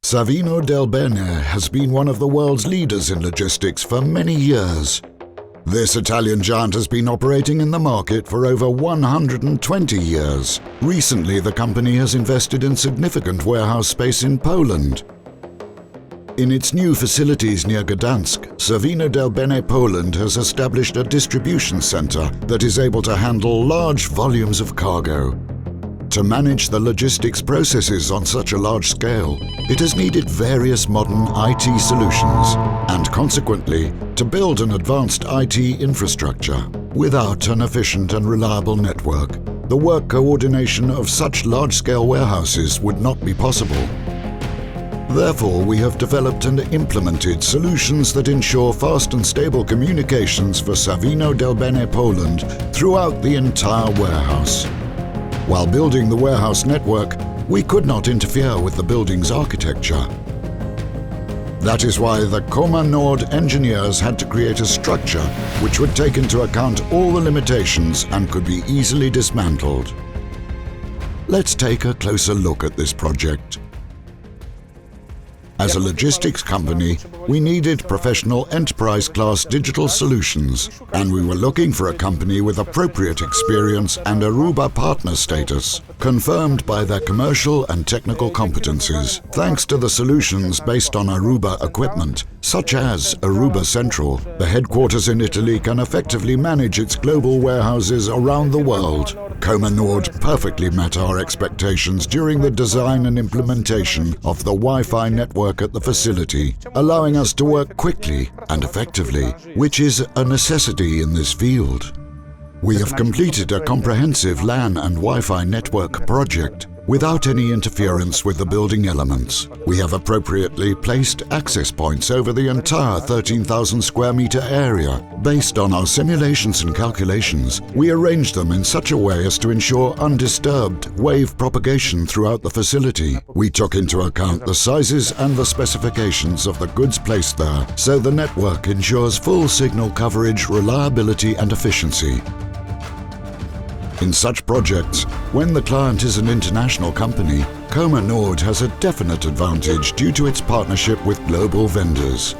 Savino Del Bene has been one of the world's leaders in logistics for many years. This Italian giant has been operating in the market for over 120 years. Recently, the company has invested in significant warehouse space in Poland. In its new facilities near Gdansk, Savino Del Bene Poland has established a distribution center that is able to handle large volumes of cargo. To manage the logistics processes on such a large scale, it has needed various modern IT solutions and, consequently, to build an advanced IT infrastructure. Without an efficient and reliable network, the work coordination of such large-scale warehouses would not be possible. Therefore, we have developed and implemented solutions that ensure fast and stable communications for Savino Del Bene Poland throughout the entire warehouse. While building the warehouse network, we could not interfere with the building's architecture. That is why the Coma Nord engineers had to create a structure which would take into account all the limitations and could be easily dismantled. Let's take a closer look at this project. As a logistics company, we needed professional enterprise-class digital solutions, and we were looking for a company with appropriate experience and Aruba partner status, confirmed by their commercial and technical competencies. Thanks to the solutions based on Aruba equipment, such as Aruba Central, the headquarters in Italy can effectively manage its global warehouses around the world. Coma Nord perfectly met our expectations during the design and implementation of the Wi-Fi network at the facility, allowing us to work quickly and effectively, which is a necessity in this field. We have completed a comprehensive LAN and Wi-Fi network project without any interference with the building elements. We have appropriately placed access points over the entire 13,000 square meter area. Based on our simulations and calculations, we arranged them in such a way as to ensure undisturbed wave propagation throughout the facility. We took into account the sizes and the specifications of the goods placed there, so the network ensures full signal coverage, reliability and efficiency. In such projects, when the client is an international company, Coma Nord has a definite advantage due to its partnership with global vendors.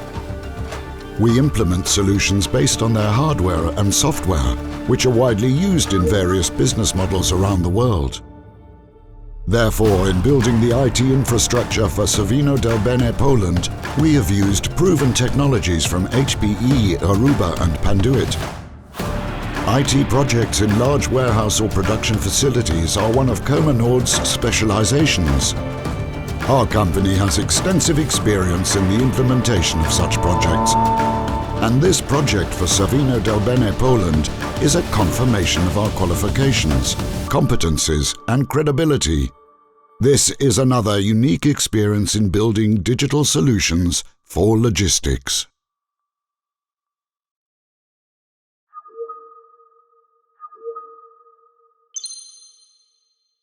We implement solutions based on their hardware and software, which are widely used in various business models around the world. Therefore, in building the IT infrastructure for Savino Del Bene Poland, we have used proven technologies from HPE, Aruba and Panduit. IT projects in large warehouse or production facilities are one of Coma Nord's specializations. Our company has extensive experience in the implementation of such projects, and this project for Savino Del Bene Poland is a confirmation of our qualifications, competencies and credibility. This is another unique experience in building digital solutions for logistics.